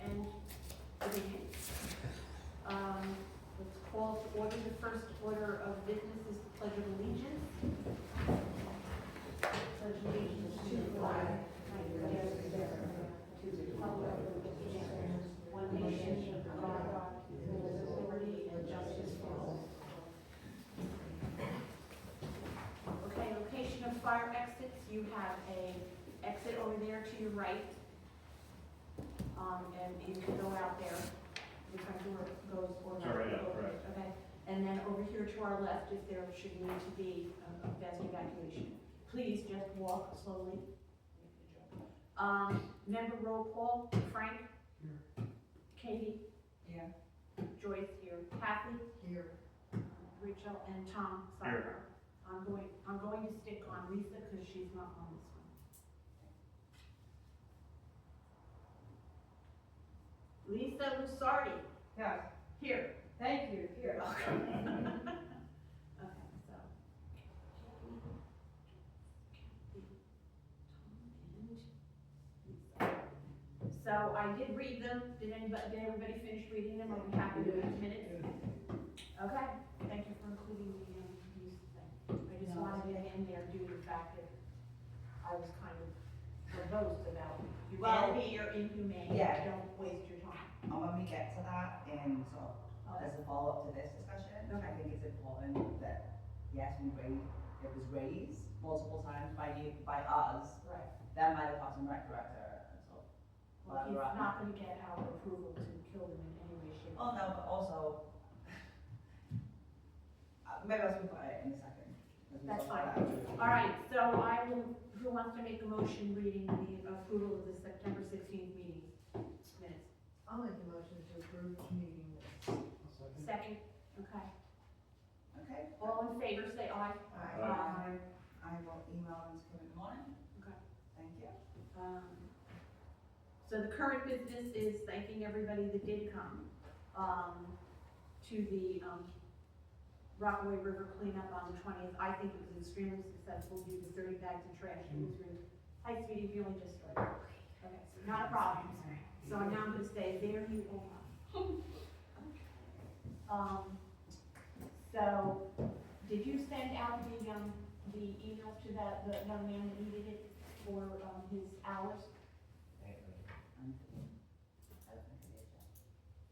and opinions. Let's call to order. The first order of business is the Pledge of Allegiance. Pledge allegiance to the flag of the United States of America, to the republic which stands one nation under God, with liberty and justice for all. Okay, location of fire exits. You have a exit over there to your right. And you can go out there. The front door goes or It's already out, over. correct. Okay. And then over here to our left, if there should need to be a fast evacuation, please just walk slowly. Member roll call. Frank? Here. Katie? Yeah. Joyce here. Kathy? Here. Rachel and Tom Here. Cyber. I'm going to stick on Lisa because she's not on this one. Lisa Lusardi. Yes. Here. Thank you. Here. Okay, so I did read them. Did everybody finish reading them? Are we happy with these minutes? Okay, thank you for including the use thing. I just wanted to get in there due to the fact that I was kind of verbose about humanity or inhumane. Yeah. Don't waste your time. And when we get to that, sort of, as a follow-up to this discussion, I think it's important that, yes, it was raised multiple times by us, Right. then by the Parks and Rec director, and so. Well, he's not gonna get our approval to kill them in any way, shape, or Oh, no, but also, maybe I'll speak about it in a second. as we That's talk fine. about that. All right, so who wants to make a motion reading the approval of the September 16th meeting minutes? I'll make a motion to approve the meeting minutes. Second, okay. Okay. All in favor, say aye. Aye. I will email them to Kim in the morning, Okay. thank you. So the current business is thanking everybody that did come, to the, Rockaway River cleanup on the 20th. I think it was extremely successful due to 30 bags of trash. It was really, hi sweetie, you only just started. Okay, so not a problem. So now I'm gonna say, there you are. So, did you send out the email to the young man that needed it for, his hours?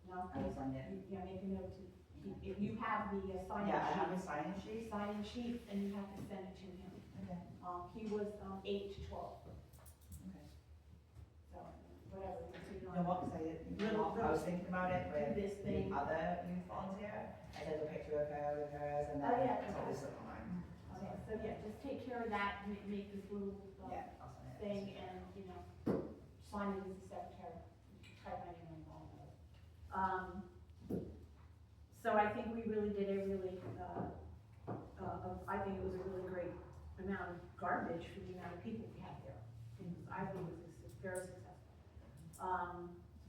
No? I will send it. Yeah, make a note to, if you have the sign-in Yeah, I have a sheet, sign-in sheet. sign-in sheet, and you have to send it to him. Okay. He was, 8 to 12, Okay. so, whatever, so you You know what, 'cause I was thinking about it do with this thing. the other youth volunteer, I took a picture of her with hers, and Oh, yeah. then it's all this stuff online. Okay, so yeah, just take care of that, and make this little, Yeah, I'll send it. thing, and, sign it as the secretary, type my name on all of it. So I think we really did a really, I think it was a really great amount of garbage for the amount of people we had there. I think it was very successful.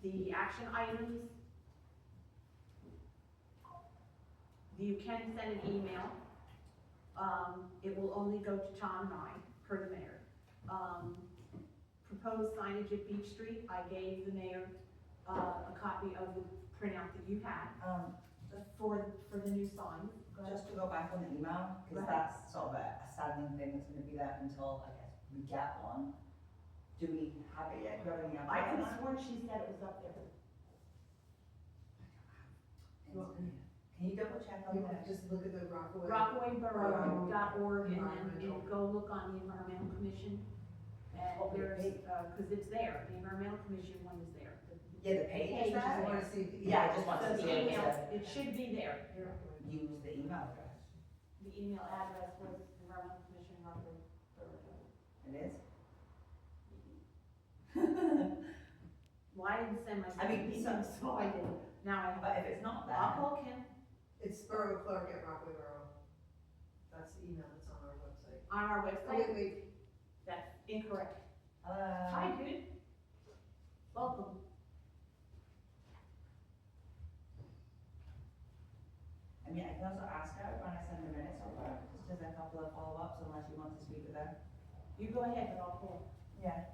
The action items, you can send an email. It will only go to Tom and I, per the mayor. Proposed signage at Beach Street, I gave the mayor, a copy of the printout that you had, for the new sign. Go ahead. Just to go back on the email, because Right. that's sort of a standing thing that's gonna be there until, I guess, we get one. Do we have it yet? Do you have any I update could on have that? sworn she said it was up there. Can you double check on You that? want to just look at the Rockaway? RockawayBorough.org, and then Environmental. you go look on the Environmental Commission. And Oh, the there's, page. cause it's there, the Environmental Commission one is there. Yeah, the page is The page is I there? want to see the. Yeah, I just want So to the see if email, it's it should be there. use the email address. The email address was Environmental Commission, Rockaway. It is? Well, I didn't send my. I mean, email, so I didn't. Now I have. But if it's not I'll there, call Kim It's Borough Clerk at Rockaway Borough. That's the email that's on our website. on our Oh, website. wait. That's incorrect. Hi, dude. Welcome. I mean, I can also ask her when I send the minutes over, just as a couple of follow-ups, unless you want to speak with her. You go ahead, but I'll call. Yeah.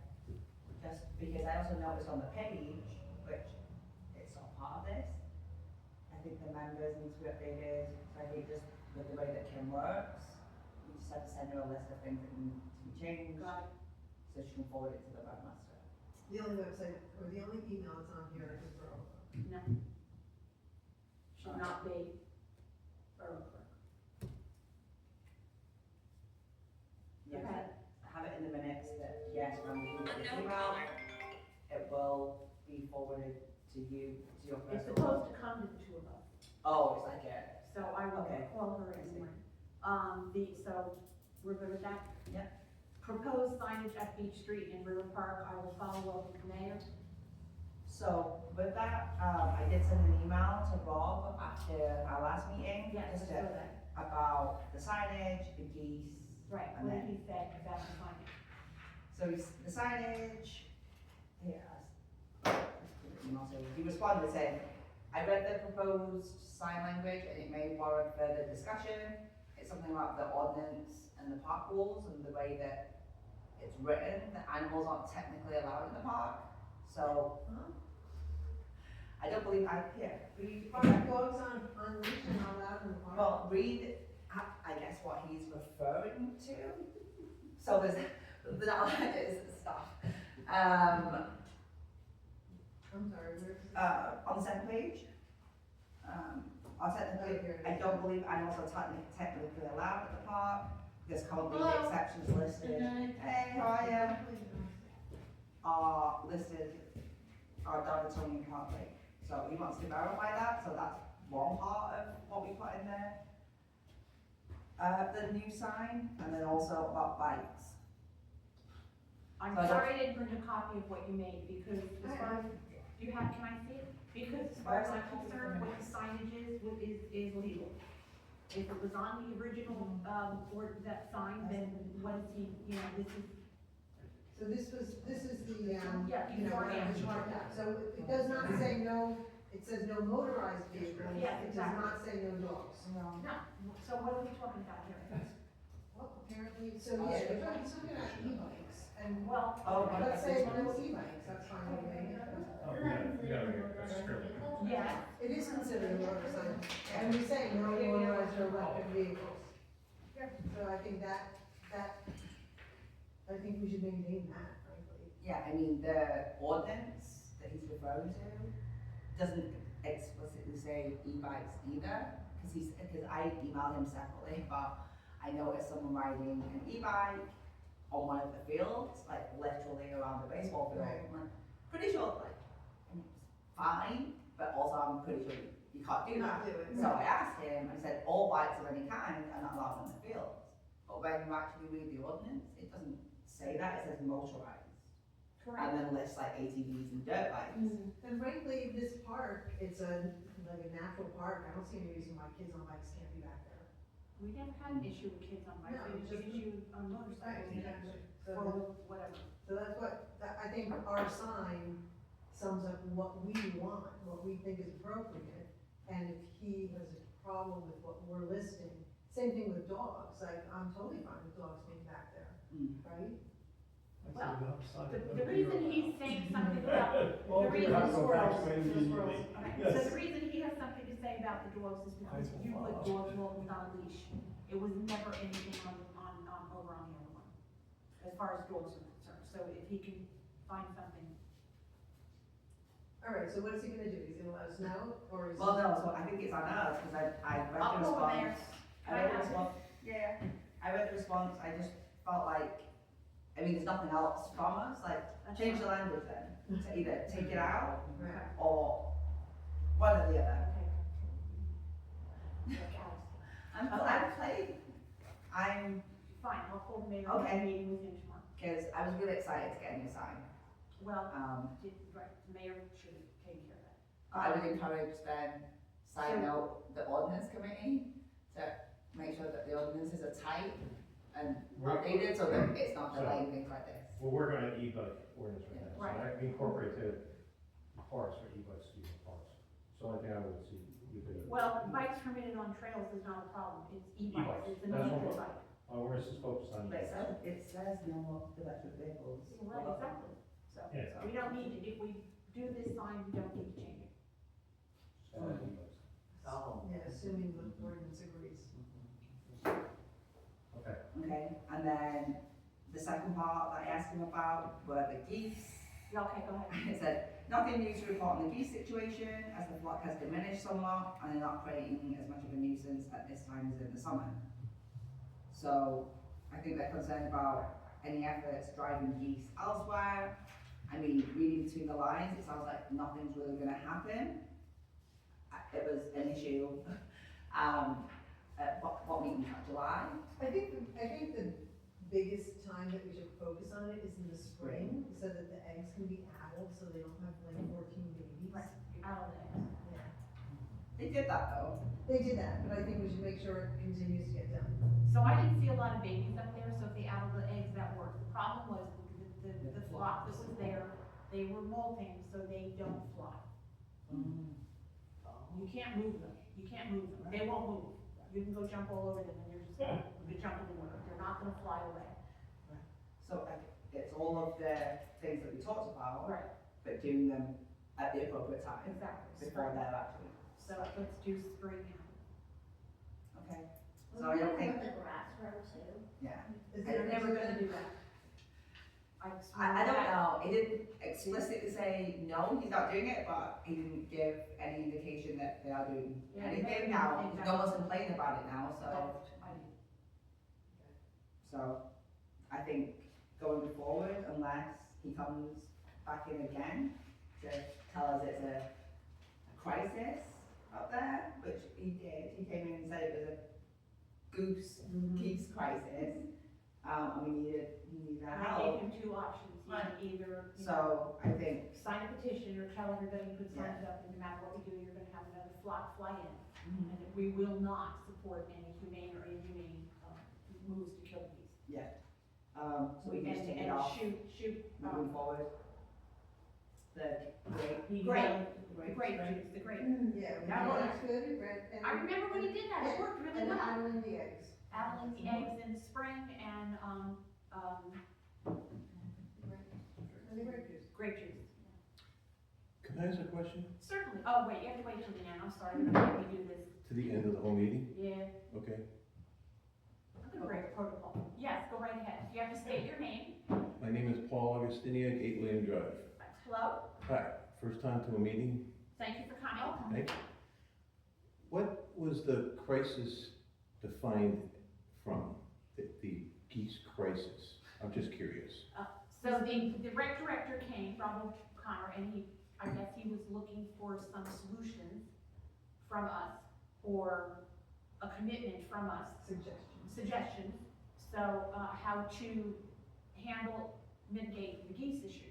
Just because I also noticed on the page, which think the members need to be updated, so I think just with the way that Kim works, we just have to send her a list of things that need to be changed, Got so she can forward it to the webmaster. The only website, or the only email that's on here is Borough. No. Should not be borough clerk. Yeah, Okay. have it in the minutes that, yes, when we do this email, it will be forwarded to you, to your It's personal. supposed to come to the two of us, Oh, it's like a, so I will Okay. call her in the morning. So, we're good with that? Yep. Proposed signage at Beach Street in River Park, I will follow up with the mayor. so with that, I did send an email to Rob after our last meeting. Yes, I just saw that. about the signage, the geese. Right, And what did then- he say about the signage? So the signage, email, so he responded saying, I read the proposed sign language and it may warrant further discussion. It's something about the ordinance and the park rules and the way that it's written, that animals aren't technically allowed in the park. So, I don't believe read. Park dogs on leash and all that in the park. Well, read, I guess what he's referring to. So there's stuff. I'm sorry, where's? On the second page, I don't believe animals are technically allowed at the park. There's currently the Hello. exceptions listed. Hey, how are you? Are listed, are down the Tony Parkway. So he wants to verify that, so that's one part of what we put in there. The new sign, and then also about bikes. I'm So I don't- sorry I didn't print a copy of what you made, because as far as, do you have, can I see it? Because as far as I'm concerned, what the signage is legal. If it was on the original, or that sign, then what is he, this is, So this is the, Yeah, you know, beforehand. so it does not say no, it says no motorized vehicles. Yeah, It does exactly. not say no dogs. no, so what are we talking about here? Well, apparently, so yeah, you're talking about e-bikes, and Well, Oh, let's say no e-bikes, that's fine with me. Oh, we gotta get a script. yeah, It is considered a motorcycle, and we say no motorized or electric vehicles. So I think I think we should maintain that, frankly. Yeah, I mean, the ordinance that he's referring to doesn't explicitly say e-bikes either, because I emailed him separately, but I noticed someone riding an e-bike on one of the fields, like literally around the baseball field. Right. I'm like, pretty sure, like, I mean, it's fine, but also I'm pretty sure you can't do that. Not do it. So I asked him, I said, all bikes of any kind are not allowed on the fields. But when you actually read the ordinance, it doesn't say that, it says motorized. And correct. then lists like ATVs and dirt bikes. And frankly, this park, it's like a natural park, I don't see any reason why kids on bikes can't be back there. We never had an issue with kids on bikes, No, we just just- issue on motorcycles, So or whatever. that's I think our sign sums up what we want, what we think is appropriate. And if he has a problem with what we're listing, same thing with dogs, like, I'm totally fine with dogs being back there, Mm. right? Well, The reason he's saying something about, Well, the reason that's what squirrels, I'm saying, the squirrels. okay, so the reason he has something to say about the dogs is because you put dogs walking on a leash. It was never anything over on the other one, as far as dogs are concerned, so if he can find something. All right, so what is he gonna do? He's gonna let us know, or is? Well, no, so I think it's on us, because I read I'll the call the mayor. response. I Can I read the have response, yeah, I read the response, I just felt like, I mean, there's nothing else from us, like, That's change the fine. language then, to either take it out, Right. or one or the other. Okay. Look, Alice. I've played, I'm, Fine, I'll call the mayor, Okay. and meeting with him tomorrow. because I was really excited to get a new sign. Well, Um, the mayor should take care of that. I would encourage then, side note, the ordinance committee to make sure that the ordinances are tight and updated, so that it's not delaying things like this. We're working on an e-bike ordinance right now, so Right. that incorporated parks for e-bikes to use in parks. So I think I would see, you could. Well, bikes permitted on trails is not a problem, it's e-bikes, E-bikes, it's an that's electric what- bike. We're just focused on. But it says no more electric vehicles. Right, exactly, so, Yeah. we don't need to, if we do this sign, we don't need to change it. E-bikes. And then the second part that I asked him about were the geese. Yeah, okay, go ahead. It said, nothing new to report on the geese situation, as the flock has diminished somewhat, and they're not creating as much of a nuisance at this time as in the summer. So, I think they're concerned about any efforts driving geese elsewhere. I mean, reading between the lines, it sounds like nothing's really gonna happen. It was an issue, at what meeting, July? I think the biggest time that we should focus on it is in the spring, so that the eggs can be addled, so they don't have like 14 babies. Right, out of it. Yeah. They did that though. They did that, but I think we should make sure it continues to get done. So I didn't see a lot of babies up there, so if they added the eggs, that worked. The problem was the flock that was there, they were molting, so they don't fly. You can't move them, they won't move. You can go jump all over them and they're just gonna jump in the water, they're not gonna fly away. So it's all of the things that we talked about, Right, but doing them at the appropriate time, exactly. before Spring. they're actually, So let's do spring now. okay? So Well, I don't think, the grass grow too. yeah. Is They're there never gonna do that. I don't know, he didn't explicitly say, no, he's not doing it, but he didn't give any indication that they are doing Yeah, anything maybe now. exactly. No one's complaining about it now, so, I- so I think going forward, unless he comes back in again to tell us it's a crisis up there, which he did, he came in and said it was a geese crisis, and he needed our I help. gave him two options, he could either, you know, So I think, sign a petition or tell everybody you could sign it up, and no matter what we do, you're gonna have another flock fly in. And that we will not support any humane or inhumane, moves to kill bees. so we can just take it off Shoot, moving forward. The the grape juice, the grape. Yeah, That well, works. that's good, right? And- I remember when he did that, it worked really And well. addling the eggs. Addling the eggs in spring and, And the grape juice. grape juice. Can I ask a question? Certainly, oh, wait, you have to wait till the end, I'm sorry, you're gonna make me do this. To the end of the whole meeting? Yeah, Okay. I'm gonna break protocol. Yes, go right ahead, you have to state your name. My name is Paul Augustiniak, 8 William Drive. Hello, Hi, first time to a meeting. thank you for coming. Thank you. What was the crisis defined from, the geese crisis? I'm just curious. So the rec director came, Robert Connor, and I guess he was looking for some solutions from us, or a commitment from us, suggestions, so, how to mitigate the geese issue.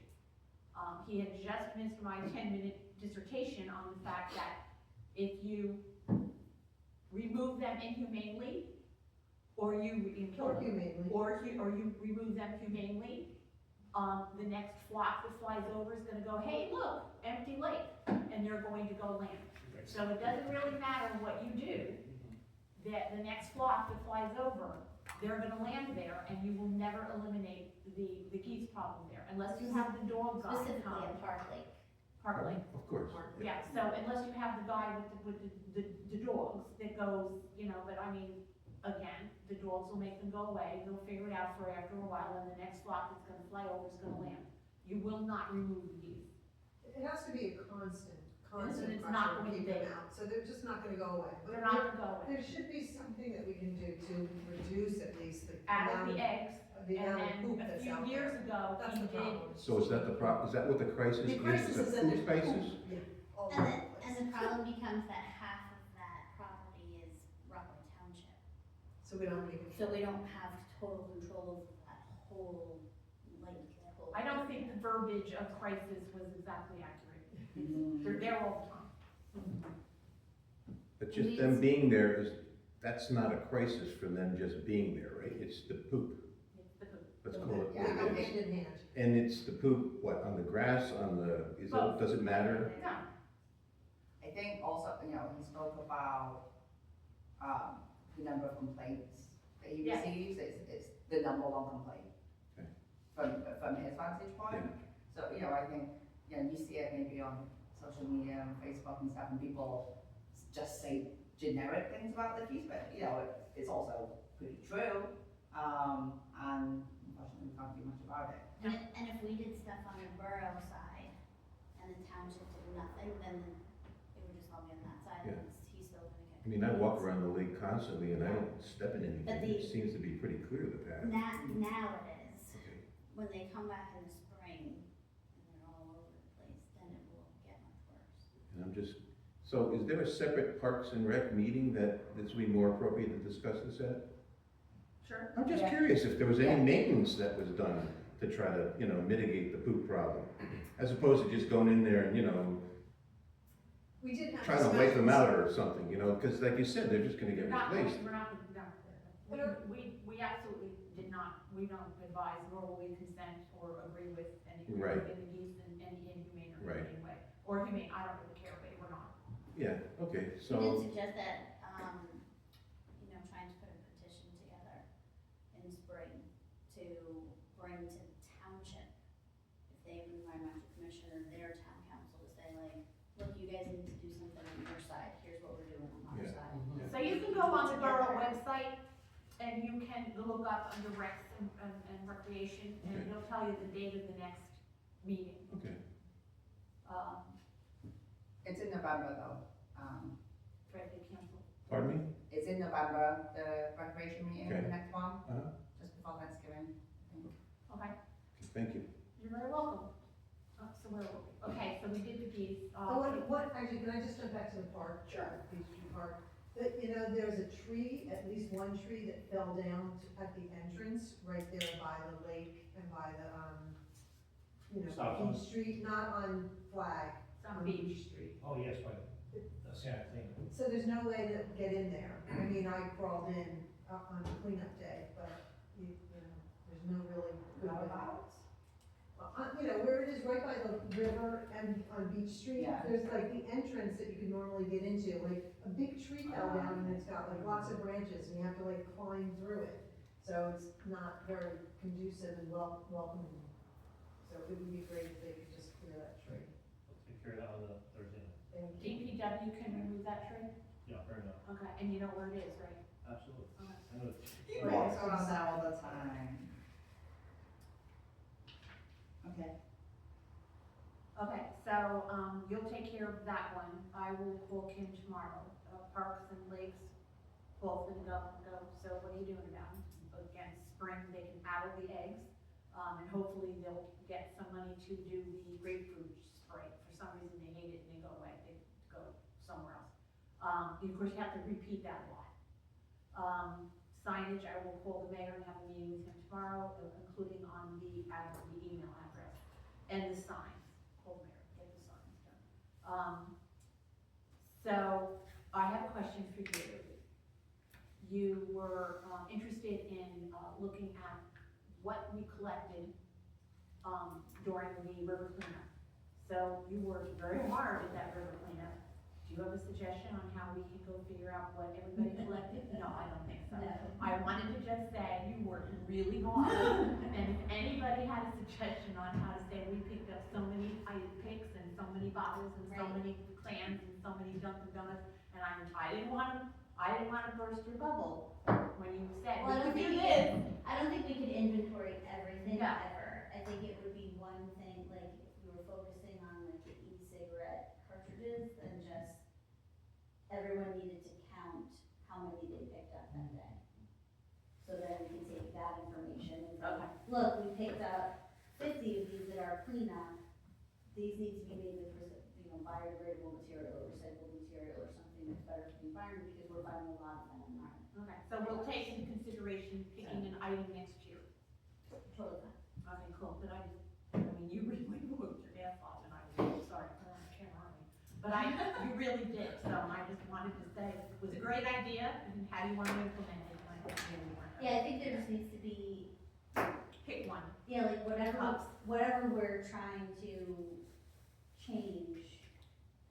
He had just finished my 10-minute dissertation on the fact that if you remove them inhumanely, or you kill Or them, humanely. or you remove them humanely, the next flock that flies over is gonna go, hey, look, empty lake, and they're going to go land. So it doesn't really matter what you do, that the next flock that flies over, they're gonna land there, and you will never eliminate the geese problem there, unless you have the dog guy Specifically come. at Park Lake. Of course. Yeah, so unless you have the guy with the dogs that goes, you know, but I mean, again, the dogs will make them go away, they'll figure it out for after a while, and the next flock that's gonna fly over is gonna land. You will not remove the geese. It has to be a constant it's pressure not to going to keep be. them out, so they're just not gonna go away. But They're not gonna go away. there should be something that we can do to reduce at least the Out of amount the eggs, the and amount of then poop a that's few out years there. ago, That's he the did. problem. So is that is that what the crisis The is? crisis Is is it that food there's crisis? poop, yeah, all And over the, the and place. the problem becomes that half of that property is Rockaway Township. So we don't make it. So we don't have total control over that whole lake, that whole. I don't think the verbiage of crisis was exactly accurate. They're there all the time. But just them being there that's not a crisis for them just being there, right? It's the poop. It's the poop. Let's call it Yeah, they go what it is. hand in hand. And it's the poop, what, on the grass, Both. does it matter? No, I think also, you know, he spoke about, the number of complaints that he Yes. receives, it's the number one complaint. Okay. From his vantage point. So, you know, I think, you know, you see it maybe on social media and Facebook and stuff, and people just say generic things about the geese, but, you know, it's also pretty true. and unfortunately we can't do much about it. And if we did stuff on the borough side and the township did nothing, then it would just all be on that side, Yeah. and he's still gonna get. I mean, I walk around the lake constantly and I don't step in But anything, it seems to be pretty clear the path. Now it is. Okay. When they come back in the spring and they're all over the place, then it will get much worse. And I'm just, so is there a separate Parks and Rec meeting that this would be more appropriate to discuss this at? Sure. I'm just Yeah. curious if there was any Yeah. maintenance that was done to try to, mitigate the poop problem, as opposed to just going in there and, We did have. trying to wipe them out or something, because like you said, they're just gonna get We're not, replaced. no, we absolutely did not, we don't advise, nor will we consent or agree with any, Right. in the geese in any inhumane or Right. any way. Or humane, I don't really care, but we're not. Yeah, okay, We did so, suggest that, trying to put a petition together in spring to bring to the township, if they have an environmental commission or their town council to say like, look, you guys need to do something on your side, here's what we're doing on our Yeah. side. So you can go on the borough website and you can look up under recs and recreation, and Okay. it'll tell you the date of the next meeting. okay, Um, It's in November though, right, they canceled. pardon me? it's in November, the recreation meeting, Okay. the next one, Uh-huh, just before Thanksgiving, I think. Okay, okay, thank you. you're very welcome. So where were we? Okay, so we did the geese. Actually, can I just jump back to the park? Sure. Beach Street Park. There's a tree, at least one tree that fell down at the entrance, right there by the lake and by the, Stop sign. Beach Street, not on Flag. Some beach. Street. Oh, yes, but the Santa thing. So there's no way to get in there. I mean, I crawled in on cleanup day, but, there's no really good way. Where it is, right by the river and on Beach Street, Yeah. there's like the entrance that you can normally get into, like, a big tree fell down and it's got like lots of branches and you have to like climb through it. So it's not very conducive and welcoming. So it would be great if they could just clear that tree. We'll take care of that on the Thursday night. Thank you. DPW can remove that tree? Yeah, fair enough. Okay, and you know where it is, right? Absolutely. Okay. I know it's. He walks around there all the time. Okay. Okay, so, you'll take care of that one. I will call Kim tomorrow. Parks and Lakes, both gonna go. So what are you doing about it? Again, spring, they can add the eggs, and hopefully they'll get some money to do the grapefruit spray. For some reason, they hate it and they go away, they go somewhere else. Of course, you have to repeat that a lot. Signage, I will call the mayor and have a meeting with him tomorrow, including on the email address, and the signs. Call the mayor, get the signs done. So, I have a question for you. You were interested in looking at what we collected during the river cleanup. So you worked very hard at that river cleanup. Do you have a suggestion on how we can go figure out what everybody collected? No, I don't think so. No. I wanted to just say you worked really hard. And if anybody had a suggestion on how to say we picked up so many ice picks and so many bottles and so Right. many clams and so many Dunkin' Donuts, and I didn't want to burst your bubble when you said, Well, I don't we think could do this. I don't think we could inventory everything Yeah. ever. I think it would be one thing, like, if we were focusing on like the e-cigarette cartridges, then just everyone needed to count how many they picked up that day. So then we can take that information and say, Okay. look, we picked up 50 of these that are cleanup. These need to be made with, biodegradable material or recyclable material or something that's better for the environment, because we're finding a lot of them in our. Okay, so we'll take into consideration picking an item next year. Totally fine. Okay, cool, but you really worked your ass off, and I was sorry, I don't have a camera on me. But you really did, so I just wanted to say, it was a great idea, and how do you want to implement it? And I think you really want to Yeah, I think there just needs to be, pick one. yeah, like Cups. whatever we're trying to change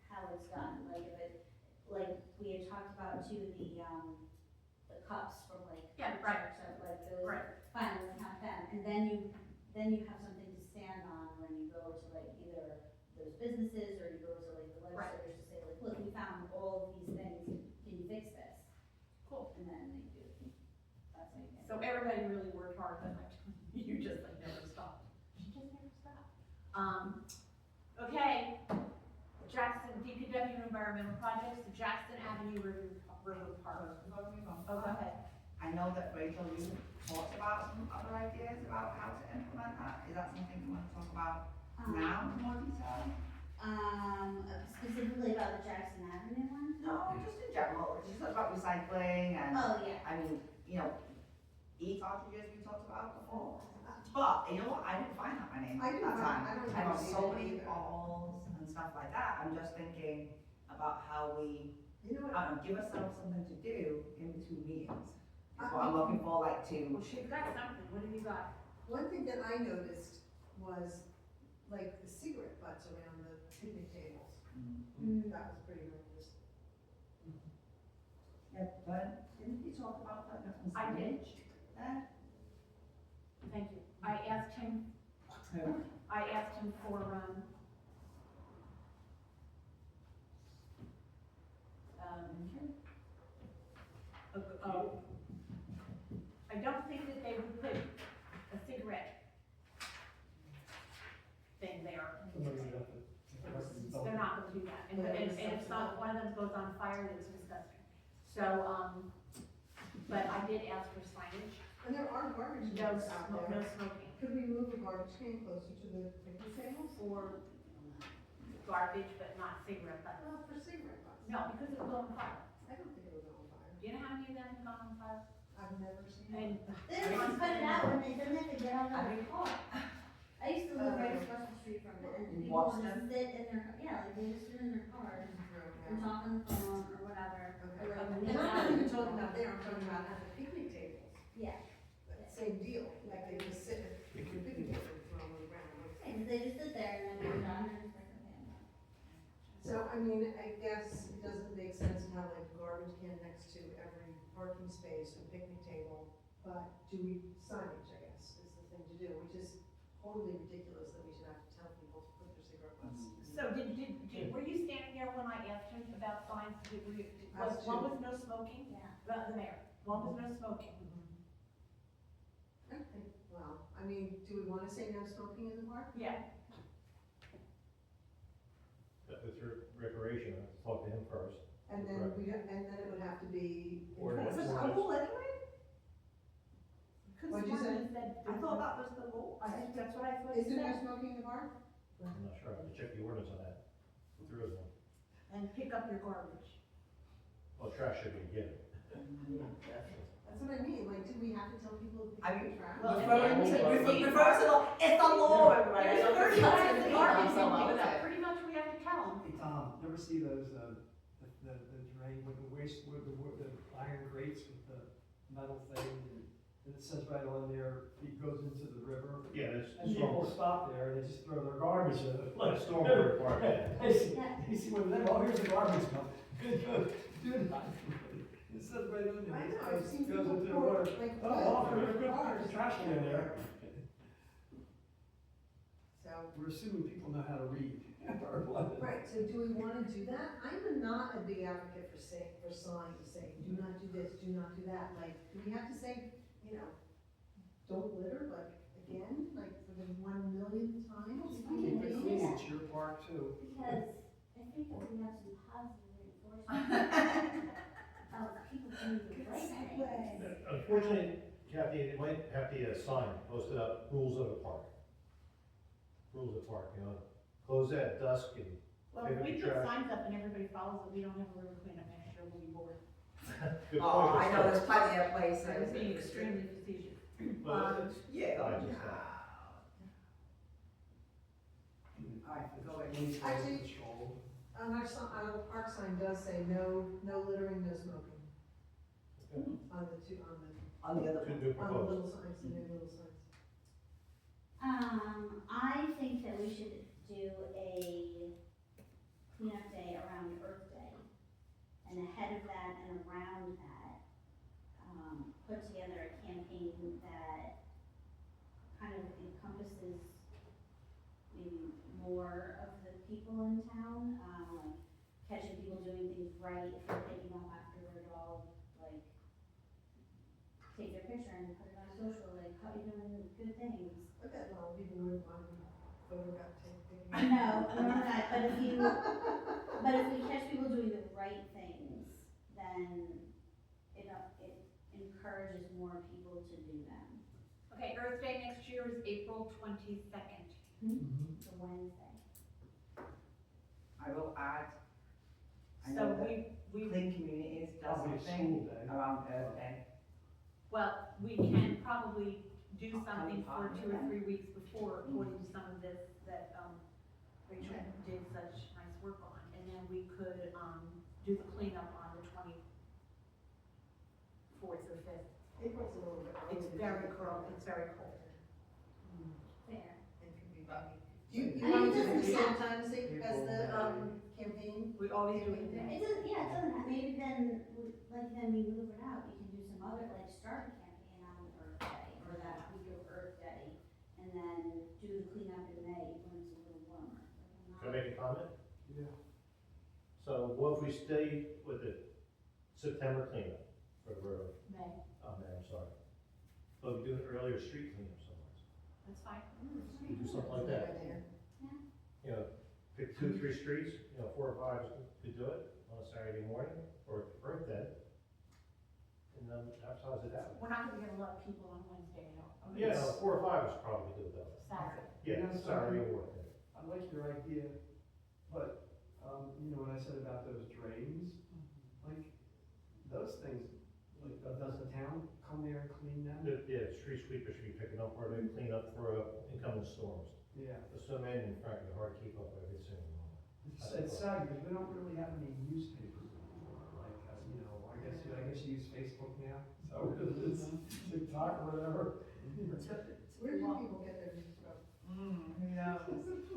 how it's done, like if it, like we had talked about too, the cups from like. Yeah, right. So like those, Right. fine, we'll count them, and then you have something to stand on when you go to like either those businesses or you go to like the Right. legislators to say like, look, we found all of these things, can you fix this? Cool. And then they do it. That's how you get it. So everybody really DPW environmental projects, the Jackson Avenue River Park. Oh, go ahead. I know that Rachel, you talked about some other ideas about how to implement that. Is that something you want to talk about now in more detail? Specifically about the Jackson Avenue one? No, just in general. You talked about recycling and, Oh, yeah. I mean, you know, e-cartridges we talked about before. But, you know what, I didn't find that many I didn't that find- time. I don't I got see so that many either. balls and stuff like that. I'm just thinking about how we, You know what? I don't know, give ourselves something to do in between meetings. Is what I'm looking for, like, Well, to, she's got something, what have you got? One thing that I noticed was like the cigarette butts around the picnic tables. That was pretty horrendous. yeah, but didn't you talk about that? I did. There? Thank you. I asked him for, I don't think that they would put a cigarette thing there. They're not gonna do that, and if some, one of them goes on fire, it's disgusting. So, but I did ask for signage, And there are garbage no, cans out no there. smoking, Could we move a garbage can closer to the picnic tables? for garbage, but not cigarette butts. Well, for cigarette butts. No, because it'll go on fire. I don't think it'll go on fire. Do you know how many of them have gone on fire? I've never seen And it. They just put it out when they get out of their car. I used to live right across the street from it, and You people watched would them? just sit in their, yeah, like they just sit in their cars and talk on the phone or whatever. Okay. Or like when And they I'm get not out. even talking about there, I'm talking about at the picnic tables. Yeah, Same deal, like they just sit at the picnic table and throw them on the ground. and they just sit there and then they're done and it's like, okay, I'm done. So, I mean, I guess it doesn't make sense to have like a garbage can next to every parking space or picnic table, but do we signage, I guess, is the thing to do, which is totally ridiculous that we should have to tell people to put their cigarette butts. So were you standing there when I asked him about signs? I was One too. was no smoking, Yeah. the mayor, one was no smoking. Okay, well, I mean, do we wanna say no smoking in the park? Yeah, With your recreation, I have to talk to him first. And then and then it would have to be. Ordinance. was it enforced. school anyway? What'd you say? I thought that was the rule, that's what I thought Is you there no said. smoking in the park? I'm not sure, I have to check the ordinance on that. If there is one. And pick up your garbage. Well, trash should be given. That's what I mean, like, do we have to tell people to pick I up mean, their trash? Well, refer to the, it's the law, everybody. I There's don't 30 think guys it's in the gonna garbage, be on and someone. pretty much we have to tell them. Hey Tom, you ever see those, the drain with the waste, with the iron grates with the metal thing? And it says right on there, it goes into the river. Yeah, that's And people stormwater. stop there and they just throw their garbage in it. Like stormwater requirement. You see one of them, oh, here's the garbage dump. Do not. It says right on there. I know, I've seen It goes people into the pour, water. like, Oh, oil there's from a their good cars. trash can there. So, We're assuming people know how to read. Or what? right, so do we wanna do that? I'm not a big advocate for signs saying, do not do this, do not do that, like, do we have to say, you know, don't litter, like, again, like, for the 1 millionth time? It's If funny we you can say do that. It's your park too. Because I think that we have some positive reinforcement of people doing the right thing. Unfortunately, Kathy, it might have the sign posted up, rules of the park. Rules of the park, you know, close at dusk and Well, Pick if up we your put trash. signs up and everybody follows it, we don't have a river cleanup next year, we'll be bored. good point. Oh, I know, there's plenty of I was places. being extremely facetious. Well, it's, Yeah. I just, Alright, go ahead. Actually- Control. Our park sign does say no littering, no smoking. Okay. On the two, on On the other two one. new the proposals. little signs, the new little signs. I think that we should do a cleanup day around Earth Day. And ahead of that and around that, put together a campaign that kind of encompasses maybe more of the people in town, like catching people doing things right, if they're picking up after their dog, like take their picture and put it on social, like how you doing good things. Look at all people who want photo got taken. I know, I know that, but if right things, then it encourages more people to do them. Okay, Earth Day next year is April 22nd. It's a Wednesday. I will add, I So know that we, Clean Communities does Probably a something school day. around Earth Day. well, we can probably do Can something we for partner 2 or then? 3 weeks before, according to some of this that, Rachel did such nice work on. And then we could, do the cleanup on the 24th or 5th. April's a little bit early. It's very cold, it's very cold. Fair. It can be But- buggy. You I mean, want to it do the doesn't same time as the, campaign? We always do it It in May. doesn't, yeah, it doesn't, maybe then, then we move it out, we can do some other, like, start a campaign on Earth Day, or that week of Earth Day, and then do the cleanup in May when it's a little warmer. Can I make a comment? Yeah. So what if we stay with the September cleanup for the road? May, Oh, man, I'm sorry. But we do an earlier street cleanup somewhere. that's fine. We do something like that. You know, pick 2 or 3 streets, 4 or 5 could do it on a Saturday morning or Earth Day. And then advertise it out. We're not gonna get a lot of people on Wednesday, I don't. Yeah, 4 or 5 is probably good though. Saturday. Yeah, Yeah, Saturday or Earth Day. I like your idea, but, what I said about those drains, like, those things, like, does the town come there and clean them? Yeah, street sweepers should be picking up where they clean up for incoming storms. Yeah. The snowman and frankly, they're hard to keep up with every single one. It's sad because we don't really have any newspapers anymore, like, I guess you use Facebook now, so it's TikTok or whatever. Where do people get their news from? Who knows?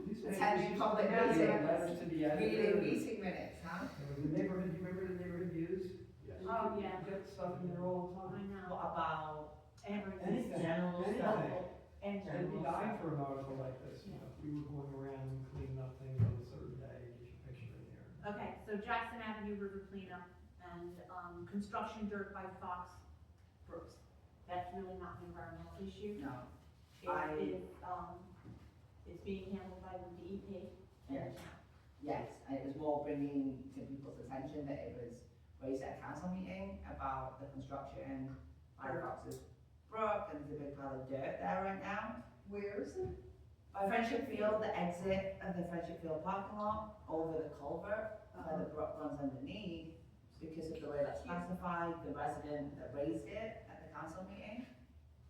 Newspapers Attending used to public have meetings. letters to the Reading editor. meeting minutes, huh? The neighborhood, you remember the neighborhood news? Yes. Oh, yeah. You get stuff in there all the I time. know, What about, everything. Anything, General anything. And They'd be dying for an article like this, if we were going around and cleaning up things on a certain day, get your picture in there. okay, so Jackson Avenue River cleanup and, construction dirt by Fox Brooks. That's really not an environmental issue. no, It is, it's being handled by the DEP and the town. yes, and it was more bringing to people's attention that it was raised at a council meeting about the construction by Fox's Brook, and there's a big pile of dirt there right now. Where is it? By Friendship Field, the exit of the Friendship Field parking lot over the culvert where the brook runs underneath, because of the way that's classified, the resident that raised it at the council meeting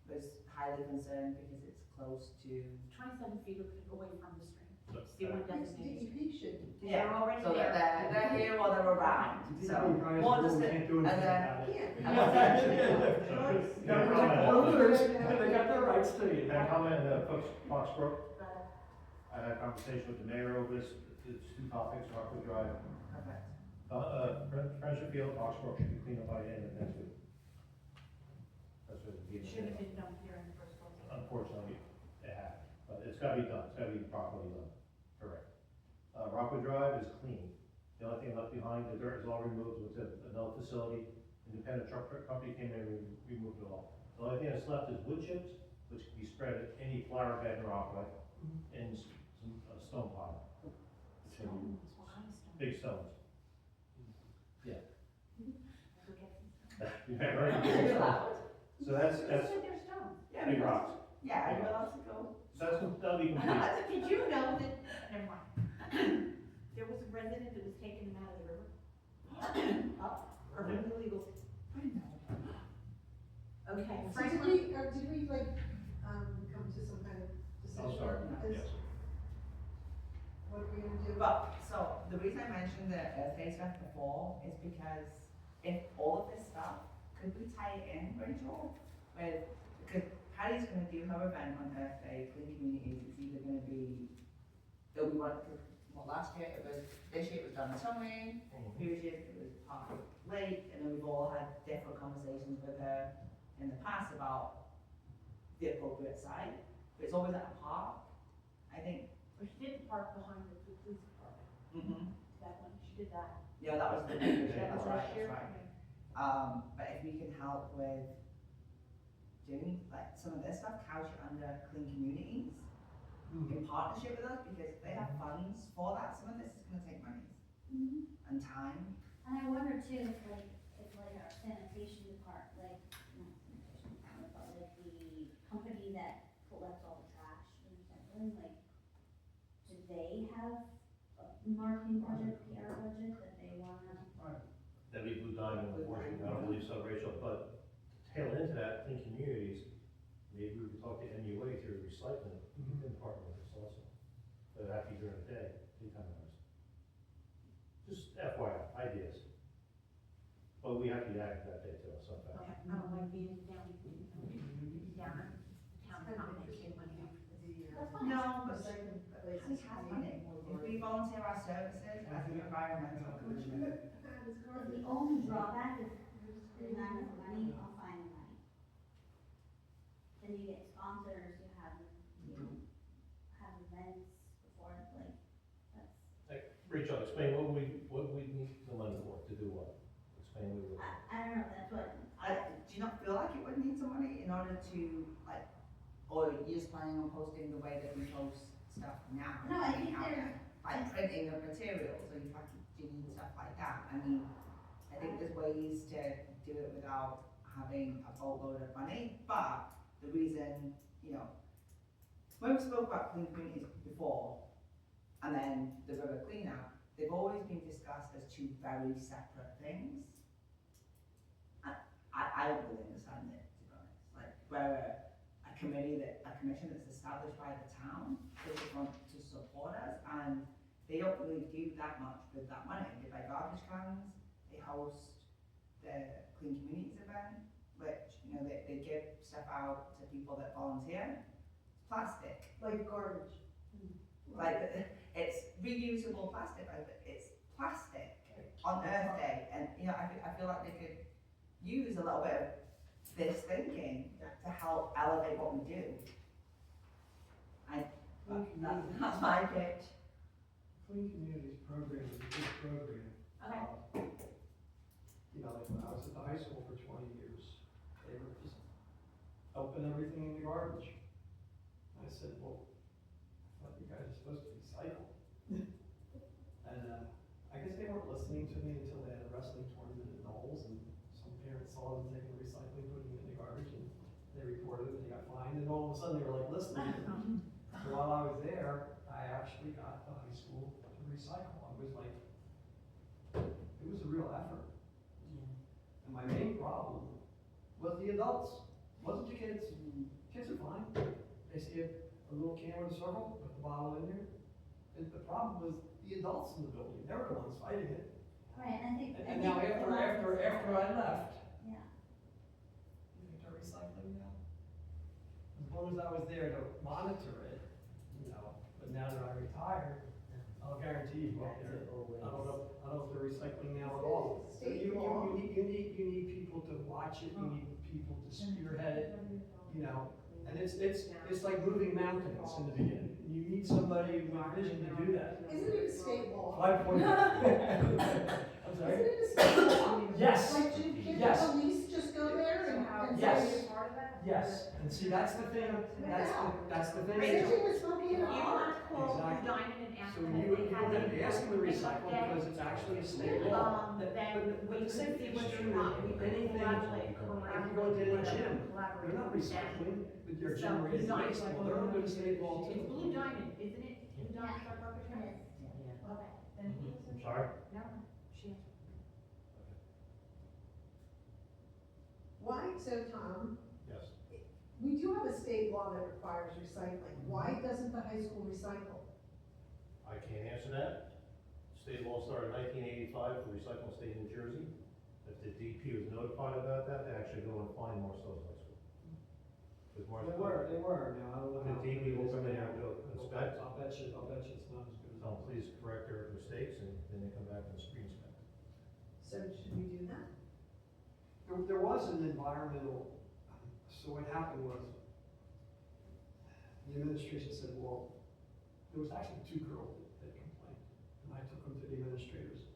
was highly concerned because it's close to. 27 feet away from the stream. So, See what Which designated. DEP should. They're already So that there. they're here while they're around, so, DEP more guys just really a- can't do as anything a, about it. Yeah. Gotta protect the owners, they got their rights to you. Can I comment on Foxbrook? But I had a conversation with the mayor over this, it's 2 topics, Rockaway Drive. Friendship Field, Foxbrook should be cleaned up by the end of next week. That's what it should have been done here in the first place. Unfortunately, it happened, but it's gotta be done, it's gotta be properly done, correct. Rockwood Drive is clean, the only thing left behind, the dirt is all removed with another facility, independent truck company came in and removed it all. The only thing that's left is wood chips, which can be spread at any flower bed in Rockaway, and some stone pile. Stones, what kind of stones? Big stones. Go get some stones. Yeah, right. Are you allowed? So that's, They said they're stones. Yeah, big because- rocks, Yeah, are you allowed to go? so that'll be complete. Did you know that, never mind. There was a resident that was taking them out of the river? Up, perfectly legal. Okay, So Franklin, did we come to some kind of decision? I'm sorry, Is- yes. What are we gonna do? But, so, the reason I mentioned the Earth Day stuff before is because if all of this stuff, could we tie it in, Rachel? With, because Patty's gonna do her event on Earth Day, Clean Communities, it's either gonna be, it'll be one, well, last year it was, this year it was done in Sunway, previous years it was Park Lake, and then we've all had different conversations with her in the past about the appropriate site, but it's always at a park, I think. well, she did the park behind the police department, that one, she did that. Yeah, that was the previous year, That was that's right, last year? that's right. But if we can help with doing like some of this stuff, couch it under Clean Communities in partnership with us, because they have funds for that. Some of this is gonna take money and time, And I wonder too, if our sanitation department, not sanitation department, but like the company that collects all the trash and recycling, do they have a marketing budget, PR budget that they wanna? That'd be Blue Diamond, unfortunately, I don't believe so, Rachel, but tail into that, clean communities, maybe we could talk to MUA through recycling, you can partner with us also. But that'd be during the day, daytime hours. Just FYI, ideas. But we have to be active that day too, so. I don't like being down at town common, they take money out for this. That's fine. No, but Second place we is have clean. money. If we volunteer our services as an environmental commission, The only drawback is there's not enough money, I'll find the money. Then you get sponsors, you have events before, that's, Rachel, explain what we need the money for, to do what? Explain what we. I don't know, that's what, do you not feel like it would need some money in order to, or you're just planning on posting the way that we post stuff now? No, I think there's- Like printing of materials, or you packaging and stuff like that, I mean, I think there's ways to do it without having a boatload of money, but the reason, when we spoke about clean communities before, and then the river cleanup, they've always been discussed as two very separate things. I don't really understand it, to be honest, where a commission that's established by the town, they just want to support us, and they don't really do that much with that money. They buy garbage cans, they host the Clean Communities event, which, they give stuff out to people that volunteer. It's plastic, Like garbage. it's reusable plastic, it's plastic on Earth Day, and, I feel like they could use a little bit of this thinking to help elevate what we do. That's my pitch. Clean Communities program is a good program. Okay. When I was at the high school for 20 years, they were just dumping everything in the garbage. I said, well, I thought you guys are supposed to recycle. And I guess they weren't listening to me until they had a wrestling tournament at Knowles, and some parents saw them taking the recycling, putting it in the garbage, and they reported it, they got fined, and all of a sudden they were listening. So while I was there, I actually got the high school to recycle. It was a real effort. And my main problem was the adults, wasn't the kids. Kids are fine. They see a little can with a circle, put the bottle in there. And the problem was the adults in the building, they were the ones fighting it. right, and I think. And now after I left, Yeah, you think they're recycling now? As long as I was there to monitor it, but now that I retired, I'll guarantee you, I don't know if they're recycling now at all. So State you law. need people to watch it, you need people to spearhead it, and it's like moving mountains in the beginning. You need somebody with a vision to do that. Isn't it a state law? 5 point. I'm Isn't sorry? it a state law? Yes. Like, can't Yes. the police just go there and Yes. say, Yes, and see, that's the thing, that's the thing. Rachel was smoking in You a car. want to call Blue Exactly. Diamond and ask So them you if they have have to ask them to any recycle that because it's actually a state day, law. then we could see what you want, we could Anything, collaborate, if you go to any gym, they're not recycling with your So, generated Blue waste, Diamond. well, they're under the state law It's too. Blue Diamond, isn't it? Blue Diamond's our it perpetrator? is. Okay, then he is. I'm sorry? No, she answered. Why, so Tom, Yes. we do have a state law that requires recycling. Why doesn't the high school recycle? I can't answer that. State law started in 1985 for recycling state in New Jersey. If the DP was notified about that, they actually go and fine Marcel's High School. With Marcel's. They were, now, I don't know The how. DP will come in there and do inspect. I'll bet you it's not as good as. Tell them, please correct their mistakes, and then they come back and re-inspect. So should we do that? There was an environmental, so what happened was, the administration said, well, there was actually 2 girls that complained, and I took them to the administrators,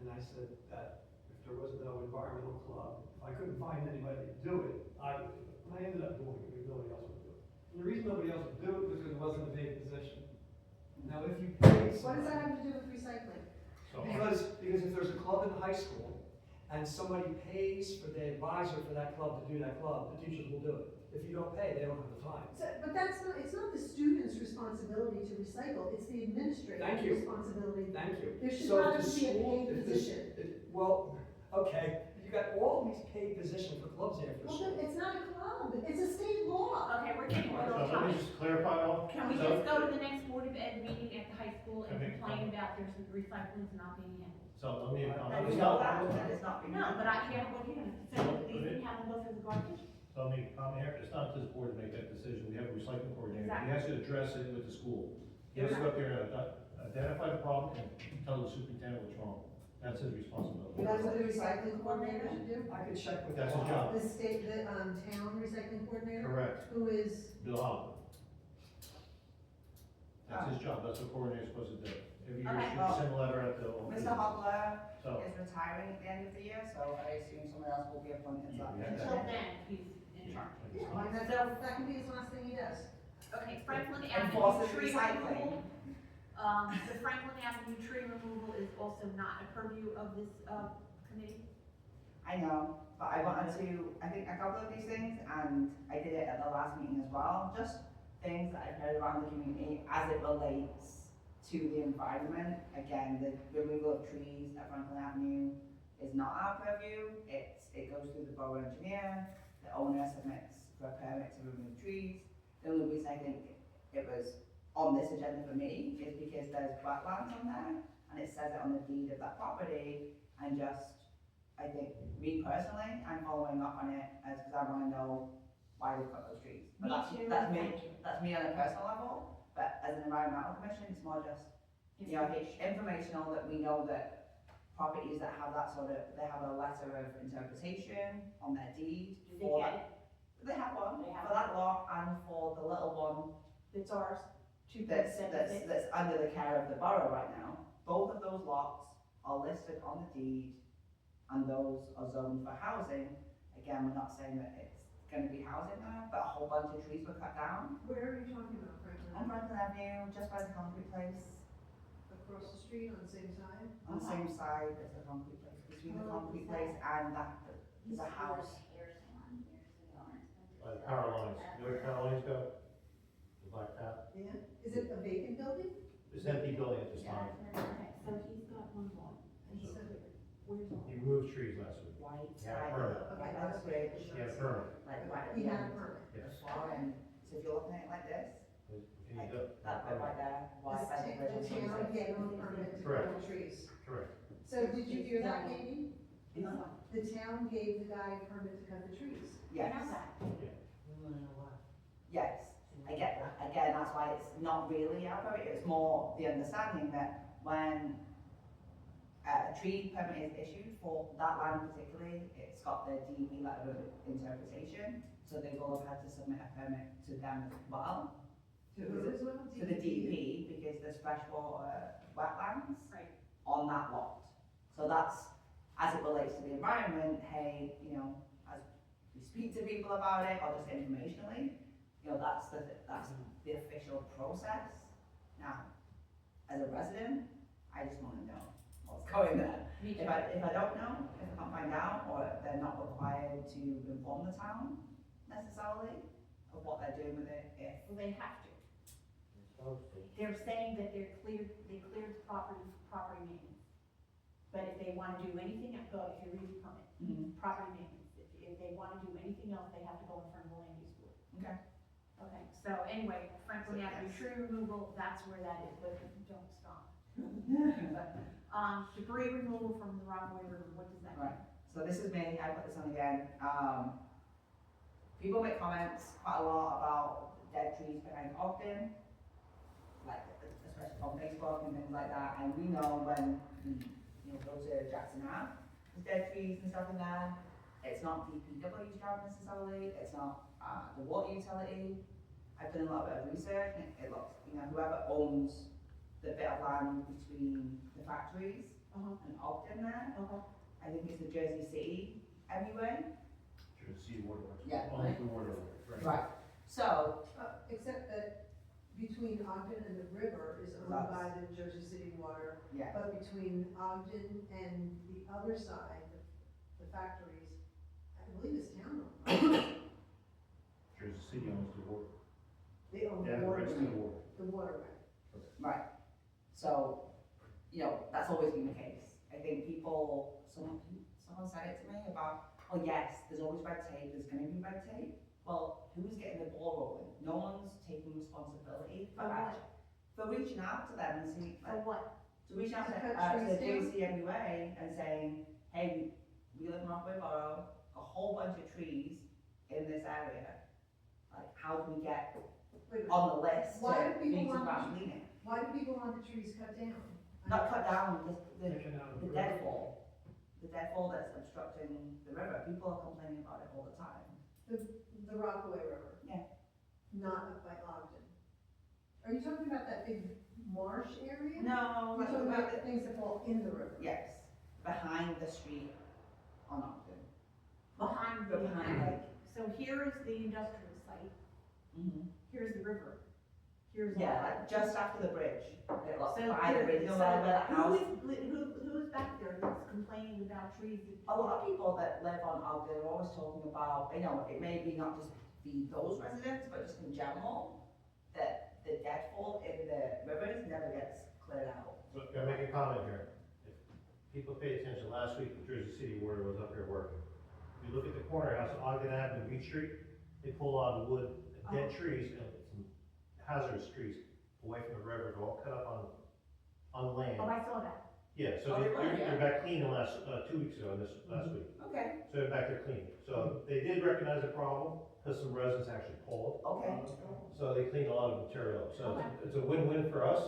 and I said that if there was no environmental club, if I couldn't find anybody to do it, I would do it. And I ended up doing it, because nobody else would do it. And the reason nobody else would do it was because it wasn't a paid position. Now, if you pay What does somebody, that have to do with recycling? So, because if there's a club in the high school, and somebody pays for the advisor for that club to do that club, the teachers will do it. If you don't pay, they don't have the time. So, but that's not, it's not the student's responsibility to recycle, it's the Thank administrator's you. responsibility. Thank you. There should So not if the be a school- paid if the- position. Well, okay, you got all these paid positions for clubs after Well, school. then it's not a club, it's a state law. Okay, we're getting a So little let me topic. just clarify all. Can we So- just go to the next Board of Ed meeting at the high school and Okay. complain about there's recycling's not being handled? So let me, And it's we know not, that it's not being. No, but I can't, well, yeah, so these didn't have to go through the garbage? so let me comment here, it's not this board to make that decision, we have a recycling coordinator, he has to address it with the school. He has to go up there and identify the problem and tell the superintendent what's wrong, that's his responsibility. That's what the recycling coordinator should do? I could check with. That's the his law. job. The state, the, town recycling coordinator, Correct, who is, Bill Howell. That's his job, that's what coordinator's supposed to do. Every year, Okay. should send a letter out to all. Mr. Hopler So, is retiring at the end of the year, so I assume someone else will be appointed to that Yeah, position. Until then, he's in charge. yeah, like that can be his last thing he does. Okay, Franklin Enforce Avenue the tree recycling. removal. The Franklin Avenue tree removal is also not a purview of this, committee. I know, but I wanted to, I think a couple of these things, and I did it at the last meeting as well, just things that I've heard around the community as it relates to the environment. Again, the removal of trees at Franklin Avenue is not our purview, it goes through the borough engineer, the owner submits for a permit to remove trees. The only reason I think it was on this agenda for me is because there's wetlands on there, and it says it on the deed of that property, and just, I think, me personally, I'm following up on it as, because I wanna know why they cut those trees. But Me that's- too, That's me, thank you. that's me on a personal level, but as an environmental commission, it's more just, you know, it's informational that we know that properties that have that sort of, they have a letter of interpretation on their deed. Do they for get that- it? They have one, They have for that lot and for the little one It's ours, that's 2.76. under the care of the borough right now. Both of those lots are listed on the deed, and those are zoned for housing. Again, we're not saying that it's gonna be housing there, but a whole bunch of trees were cut down. Where are you talking about, Franklin? On Franklin Avenue, just by the concrete place, Across the street on the same side? on the same side as the concrete place, between the concrete place and that, there's a house. Hair salon years ago, and it's been. by the power lines, you know where power lines go? The black tap, Yeah, is it a vacant building? it's an empty building at this Yeah, time, okay, so he's got one lot, and so, where's all? he removed trees last week, White, Yeah, like, permit. Okay, that's great. he had a permit, Like, right at He the had a end. permit. yes, And so if you're looking at it like this, what can you do? that bit right there, white by the The bridge. town gave him a permit to Correct. cut the trees. Correct, So did you hear that, Katie? Huh? The town gave the guy a permit to cut the trees. I know Yes, that. yes, I get that, again, that's why it's not really our permit, it's more the understanding that when a tree permit is issued for that land particularly, it's got the DEP letter of interpretation, so they will have had to submit a permit to them as well, To who as well? to the DEP, because there's freshwater wetlands Right. on that lot. So that's, as it relates to the environment, hey, you know, as we speak to people about it, or just informationally, you know, that's the official process. Now, as a resident, I just wanna know what's going there. Me too. If I don't know, if I can't find out, or if they're not required to inform the town necessarily of what they're doing with it, if, Well, they have to. They're saying that they cleared the property for property maintenance. But if they wanna do anything, if you read the permit, property maintenance, if they wanna do anything else, they have to go in front of the land use board. okay. Okay, so anyway, Franklin So, Avenue yes. tree removal, that's where that is, but don't stop. Debris removal from the Rockaway River, what does that mean? Right. So this is me, I put this on again. People make comments quite a lot about dead trees behind Ogden, like especially on Facebook and things like that. And we know when we, go to Jackson Ave, there's dead trees and stuff in there. It's not DPW's job necessarily. It's not the water utility. I've done a little bit of research, and it looks, whoever owns the bit of land between the factories and Ogden there, I think it's the Jersey City anyway. Jersey Waterworks, Yeah. only the waterworks, right? Right. So, Except that between Ogden and the river is owned That's- by the Jersey City Water, Yeah, but between Ogden and the other side, the factories, I believe it's town owned, right? Jersey City owns the water. They own They the have the rights to the waterway, water. the waterway. right. So, you know, that's always been the case. I think someone said it to me about, oh yes, there's always red tape, there's gonna be red tape. Well, who's getting the ball rolling? No one's taking responsibility for For what? that. For reaching out to them and seeing, For what? to reach out To to, cut to the trees JCMUA and saying, hey, we live in Rockaway Borough, a whole bunch of trees in this area. Like, how do we get Wait a minute. on the list Why to do people think want about to- cleaning? Why do people want the trees cut down? Not cut down, the Taken out of the the deadfall. The deadfall that's obstructing the river. People are complaining about it all the time. The Rockaway River? Yeah. Not up by Ogden. Are you talking about that big marsh area? No, You're talking about the things that fall in the river? yes, behind the street on Ogden. Behind But the, behind, like, so here is the industrial site, here's the river, here's all yeah, that. like just after the bridge. They're like So by the here- bridge, you know, so where the house. who's back there that's complaining about trees? A lot of people that live on Ogden are always talking about, you know, it may be not just be those residents, but just in general, that the deadfall in the rivers never gets cleared out. So, can I make a comment here? If people pay attention, last week, the Jersey City Water was up here working. If you look at the corner house, Ogden Avenue, Beach Street, they pull out of wood, dead trees, and some hazardous trees away from the river, they're all cut up on land. Oh, I saw that. Yeah, so Oh, they were, yeah. they're back cleaning last, 2 weeks ago, last week. Okay, So they're back there cleaning. So they did recognize the problem, because some residents actually called. okay. So they cleaned a lot of material, so Okay. it's a win-win for us,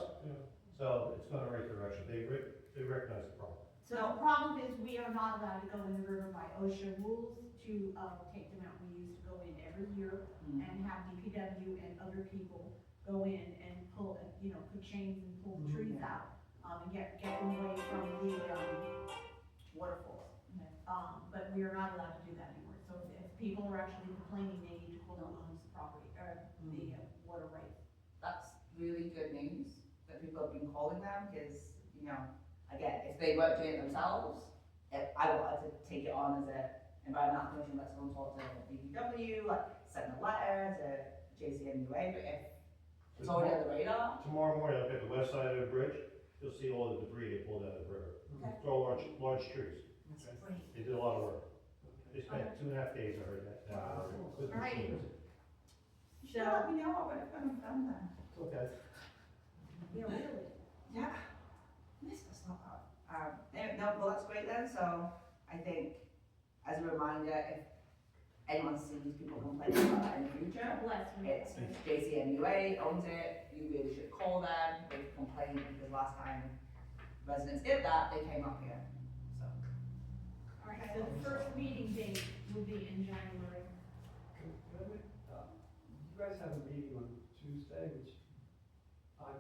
so it's going in the right direction, they recognize the problem. So the problem is, we are not allowed to go in the river by OSHA rules to, take them out. We used to go in every year Mm. and have DPW and other people go in and pull, put chains and pull the trees out, and get them away from the, waterfalls. But we are not allowed to do that anymore. So if people are actually complaining, they need to call the owns the property, or the water rights. That's really good news that people have been calling them, because, you know, again, if they weren't doing it themselves, if I wanted to take it on as a environmental commission, let someone talk to DPW, like send a letter to JCMUA, but if it's already on the radar, Tomorrow morning, look at the west side of the bridge, you'll see all the debris they pulled out of the river. Okay. It's all large trees, it's great. they did a lot of work. They spent 2.5 days, I heard that, with All right. machines. You should let me know, I would have gone done that. It's okay. Yeah, really. Yeah, this is not bad. No, well, that's great then, so I think, as a reminder, if anyone sees people complaining about that in the future, Bless me. it's JCMUA owns it, you really should call them, they complain, because last time residents did that, they came up here, so. All right, so the first meeting date will be in January. You guys have a meeting on Tuesday, which I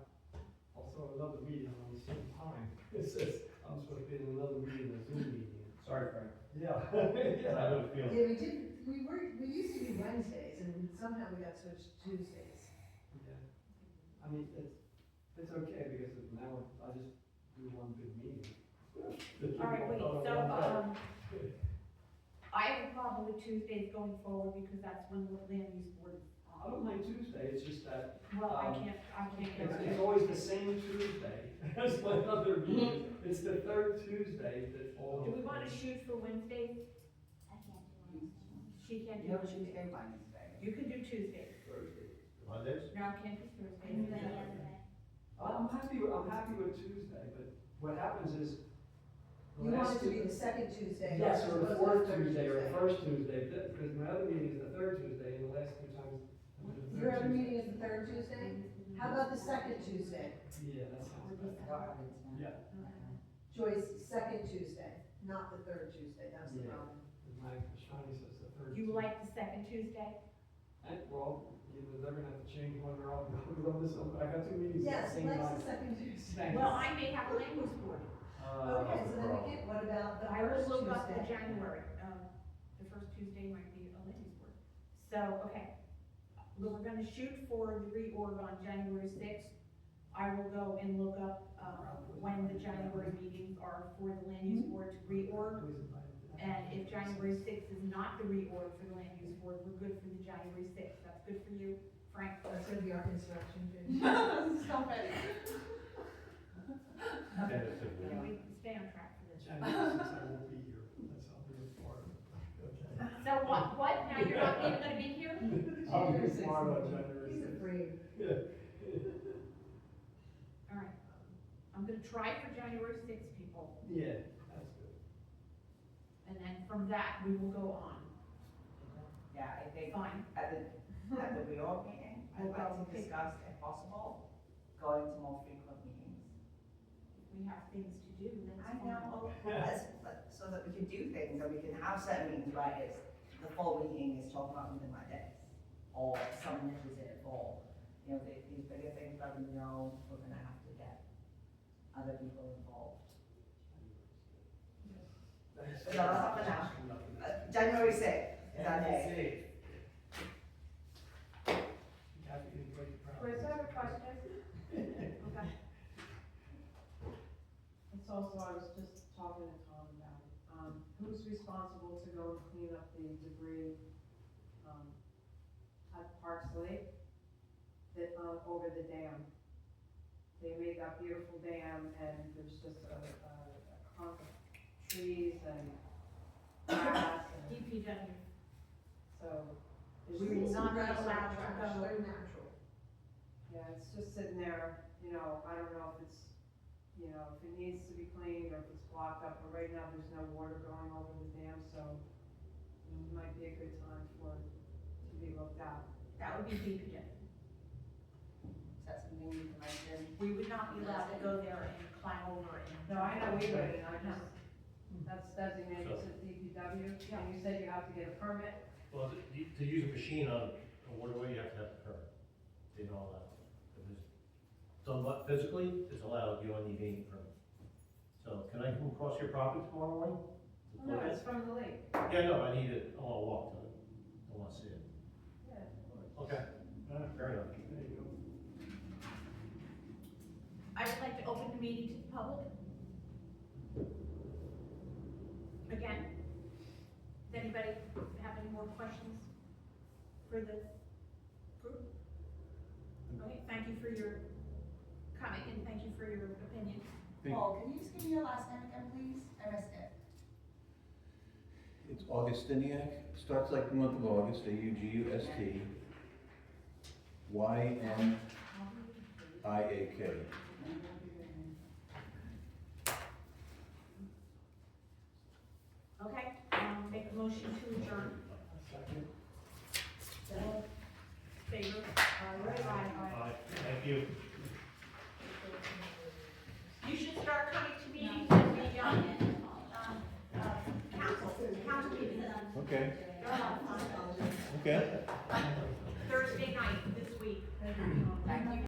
also have another meeting on the same time. It says I'm supposed to be in another meeting, a Zoom meeting. Sorry, Frank. Yeah. I know the feeling. Yeah, we used to be Wednesdays, and somehow we got switched to Tuesdays. Yeah. I mean, it's okay, because now I just do one big meeting. All right, wait, so, I have a problem with Tuesdays going forward because that's when the land use board is I on. don't mind Tuesday, it's just that Well, I can't get it's it. always the same Tuesday as my other meeting. It's the third Tuesday that falls. Do we want to shoot for Wednesdays? I can't do it. She can't You do have a Tuesdays. Tuesday, Wednesday. You can do Tuesdays. Mondays? No, I can't do Any Thursdays. other day. I'm happy with Tuesday, but what happens is. You want it to be the second Tuesday. Yes, as or the opposed to fourth third Tuesday, or the Tuesday. first Tuesday, because my other meeting is the third Tuesday, and the last two times. it was the Your third other Tuesday. meeting is the third Tuesday? How about the second Tuesday? Yeah, that sounds better. Yeah. Joyce, second Tuesday, not the third Tuesday, that's the Yeah. problem. My Shani says the third. You Tuesday. like the second Tuesday? Well, they're gonna have to change when they're all on this, I got two meetings at Yes, the same let's time. the second Tuesday. Well, I may have a land use board. Okay, so then we get, what about the I will first look up the Tuesday? January, the first Tuesday might be a land use board. So, okay, we're gonna shoot for the reorg on January sixth. I will go and look up, when the January meetings are for the land use board to reorg. And if January sixth is not the reorg for the land use board, we're good for the January sixth. That's good for you, Frank? That's gonna be our instruction, Jane. Stop it. Tentatively. Can we stay on track for this? January 6th, I won't be here, that's how we're Florida. Okay. So what, now you're not even gonna be here? I'll be in Florida on January He's 6th. afraid. All right, I'm gonna try for January sixth, people, Yeah, that's good. and then from that, we will go on. Yeah, I think Fine. at the reorg meeting, I'd like to discuss, if possible, going to more frequent meetings. If we have things to do, that's I fine. know, so that we can do things, and we can have certain meetings where it's, the full meeting is talking about something like this, or someone niches it for, you know, these bigger things where we know we're gonna have to get other people involved. No, that's not for now. January sixth is our day. Kathy didn't break the promise. Chris, I have a question. Okay. It's also, I was just talking to Tom about it. Who's responsible to go and clean up the debris, at Parks Lake? That, over the dam. They made that beautiful dam and there's just a clump of trees and grass and, DPW, so. there's we will just- not be Grass or allowed to trash, go. they're natural. Yeah, it's just sitting there, you know, I don't know if it's, you know, if it needs to be cleaned or if it's blocked up, but right now there's no water going over the dam, so it might be a good time for it to be looked at. That would be DPW. Is that something you can mention? We would not be allowed to go there and climb over and. No, I know we wouldn't, I just, that's designated to DPW, and you said you have to get a permit. Well, to use a machine on a waterway, you have to have a permit. They don't allow it. If it's done but physically, it's allowed, you don't need any permit. So can I come across your property tomorrow morning? No, it's from the lake, Yeah, no, I need it, I wanna walk to it, I wanna see it. yeah. Okay, fair enough. There you go. I would like to open the meeting to the public. Again, does anybody have any more questions for the group? Okay, thank you for your comment and thank you for your opinion. Paul, can you just give me your last name again, please? I missed it. It's Augustiniak, starts like the month of August, AUGUST, YNIAK. Okay, make a motion to adjourn. Second. All in favor? Aye. Thank you. You should start coming to meetings and be, council meetings. Okay, They're a lot of fun. okay.